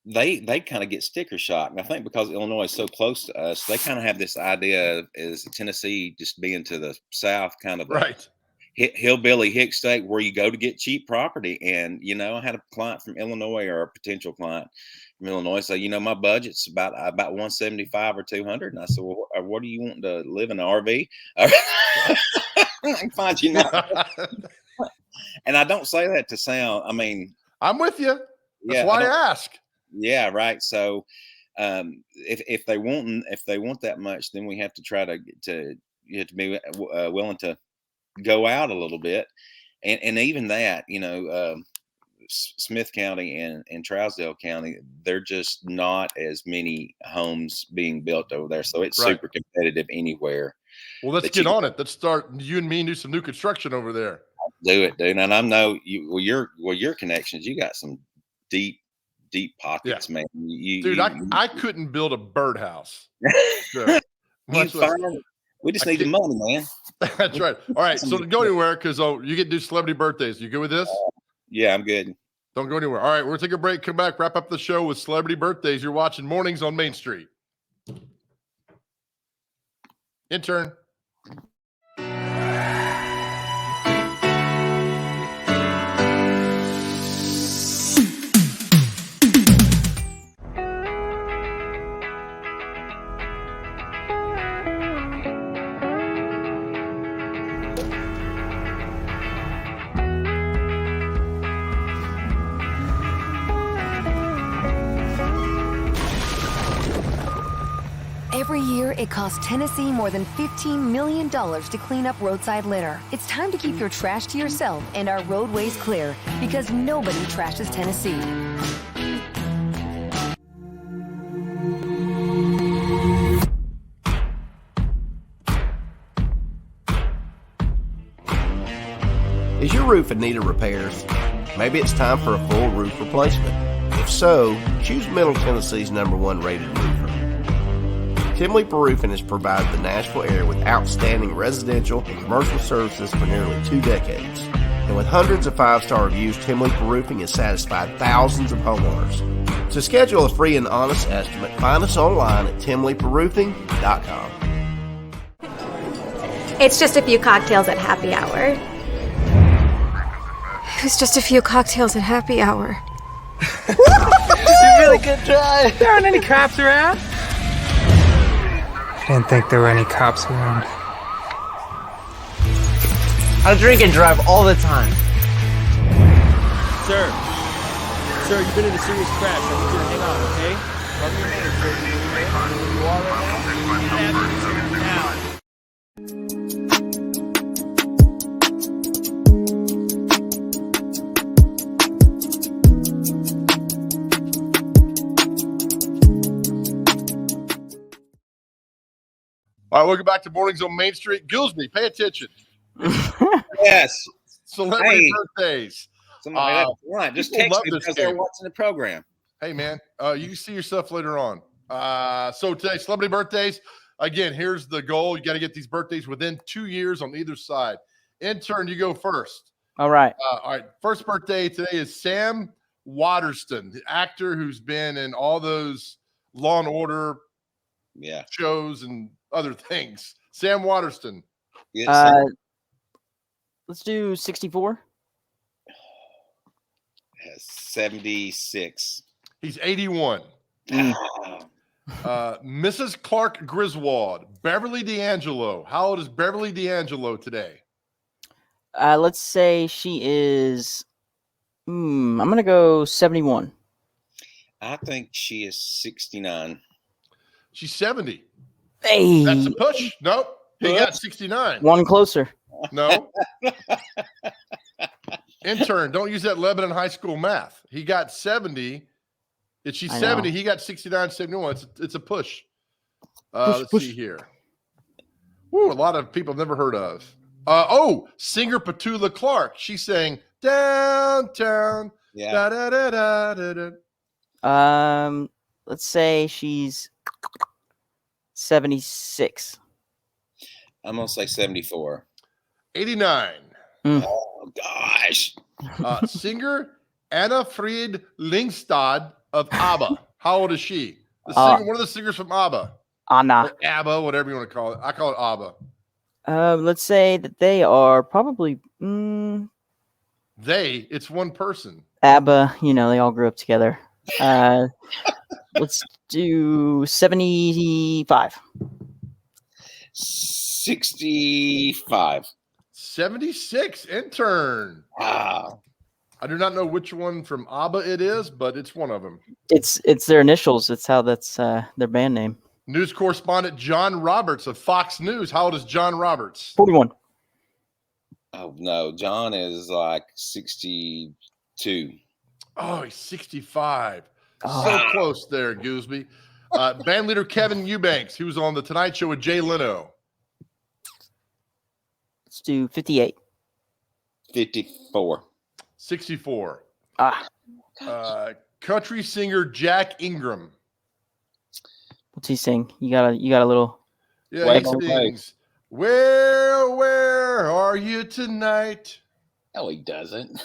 they kind of get sticker shock. And I think because Illinois is so close to us, they kind of have this idea of is Tennessee just being to the south, kind of right. Hillbilly hick state where you go to get cheap property. And, you know, I had a client from Illinois, or a potential client from Illinois, say, you know, my budget's about 175 or 200. And I said, well, what do you want to live in, an RV? I can find you not. And I don't say that to sound, I mean, I'm with you. That's why I ask. Yeah. Right. So, if they want that much, then we have to try you have to be willing to go out a little bit. And even that, you know, Smith County and Trousdale County, they're just not as many homes being built over there. So it's super competitive anywhere. Well, let's get on it. Let's start, you and me, do some new construction over there. Do it, dude. And I know your connections, you got some deep pockets, man. Dude, I couldn't build a birdhouse. Sure. We just need the money, man. That's right. All right. So don't go anywhere, because you get to do celebrity birthdays. You good with this? Yeah, I'm good. Don't go anywhere. All right. We're going to take a break, come back, wrap up the show with celebrity birthdays. You're watching Mornings on Main Street. Intern. Every year, it costs Tennessee more than $15 million to clean up roadside litter. It's time to keep your trash to yourself and our roadways clear, because nobody trashes Tennessee. Is your roof in need of repairs? Maybe it's time for a full roof replacement. If so, choose Middle Tennessee's #1 rated roofer. Tim Leeper Roofing has provided the Nashville area with outstanding residential and commercial services for nearly 2 decades. And with hundreds of 5-star reviews, Tim Leeper Roofing has satisfied thousands of homeowners. To schedule a free and honest estimate, find us online at timleeperroofing.com. It's just a few cocktails at happy hour. It was just a few cocktails at happy hour. You really good try. There aren't any cops around. I didn't think there were any cops around. I drink and drive all the time. Sir, you've been in a serious crash. I want you to hang on, okay? Cover your hands, sir. Where you are right now. All right, welcome back to Mornings on Main Street. Gillsby, pay attention. Yes. Celebrity birthdays. Just text me because they're watching the program. Hey, man, you can see yourself later on. So today, celebrity birthdays. Again, here's the goal. You got to get these birthdays within 2 years on either side. Intern, you go first. All right. All right. First birthday today is Sam Waterston, the actor who's been in all those Law and Order shows and other things. Sam Waterston. Let's do 64. 76. He's 81. Mrs. Clark Griswold, Beverly D'Angelo. How old is Beverly D'Angelo today? Let's say she is. I'm gonna go 71. I think she is 69. She's 70. Hey, that's a push. Nope, he got 69. One closer. No. Intern, don't use that Lebanon High School math. He got 70. Is she 70? He got 69, 71. It's a push. Let's see here. Ooh, a lot of people I've never heard of. Singer Petula Clark. She sang Downtown. Yeah. Da, da, da, da, da, da. Let's say she's 76. I'm going to say 74. 89. Oh, gosh. Singer Anna Fried Lingstad of ABBA. How old is she? One of the singers from ABBA. Anna. Or ABBA, whatever you want to call it. I call it ABBA. Let's say that they are probably it's one person. ABBA. They all grew up together. Let's do 75. 65. 76. Intern. Wow. I do not know which one from ABBA it is, but it's one of them. It's their initials. It's how that's their band name. News correspondent John Roberts of Fox News. How old is John Roberts? 41. Oh, no. John is like 62. Oh, he's 65. So close there, Gooseby. Band leader Kevin Eubanks, who's on The Tonight Show with Jay Leno. Let's do 58. 54. 64. Country singer Jack Ingram. What's he sing? You got a little. Yeah, he sings. Where are you tonight? No, he doesn't.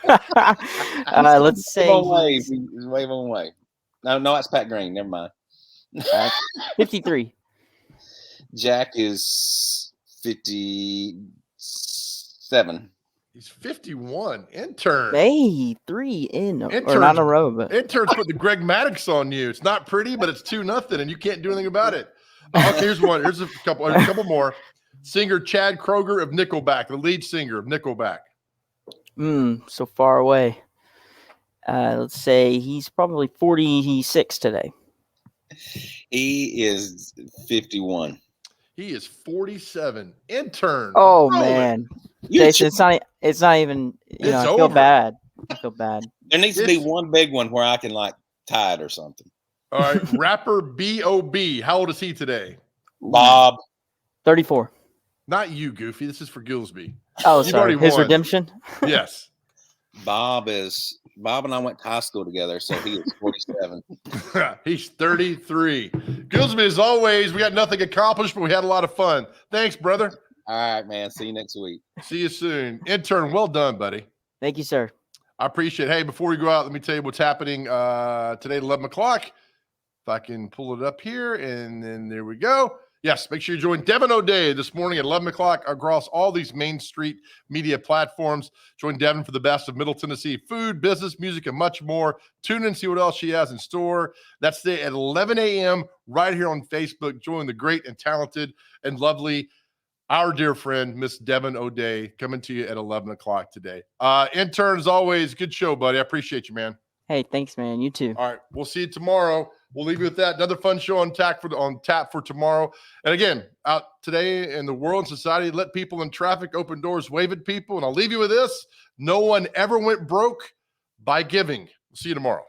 Let's say he's wave on way. No, that's Pat Green. Never mind. 53. Jack is 57. He's 51. Intern. Hey, 3 in or not in a row, but intern's put the Greg Maddox on you. It's not pretty, but it's 2-0, and you can't do anything about it. Okay, here's one. Here's a couple more. Singer Chad Kroeger of Nickelback, the lead singer of Nickelback. So far away. Let's say he's probably 46 today. He is 51. He is 47. Intern. Oh man, Jason, it's not even. I feel bad. There needs to be one big one where I can tie it or something. All right, rapper B.O.B. How old is he today? Bob. 34. Not you, Goofy. This is for Gillsby. Oh, sorry. His redemption? Yes. Bob and I went to high school together, so he is 47. He's 33. Gillsby, as always, we got nothing accomplished, but we had a lot of fun. Thanks, brother. All right, man. See you next week. See you soon. Intern, well done, buddy. Thank you, sir. I appreciate it. Hey, before we go out, let me tell you what's happening today at 11 o'clock. If I can pull it up here, and then there we go. Yes, make sure you join Devin O'Day this morning at 11 o'clock across all these Main Street media platforms. Join Devin for the best of Middle Tennessee food, business, music, and much more. Tune in and see what else she has in store. That's today at 11 a.m. right here on Facebook. Join the great and talented and lovely, our dear friend, Miss Devin O'Day, coming to you at 11 o'clock today. Intern, as always, good show, buddy. I appreciate you, man. Hey, thanks, man. You too. All right, we'll see you tomorrow. We'll leave you with that. Another fun show on tap for tomorrow. And again, out today in the world and society, let people in traffic, open doors, wave at people. And I'll leave you with this. No one ever went broke by giving. We'll see you tomorrow.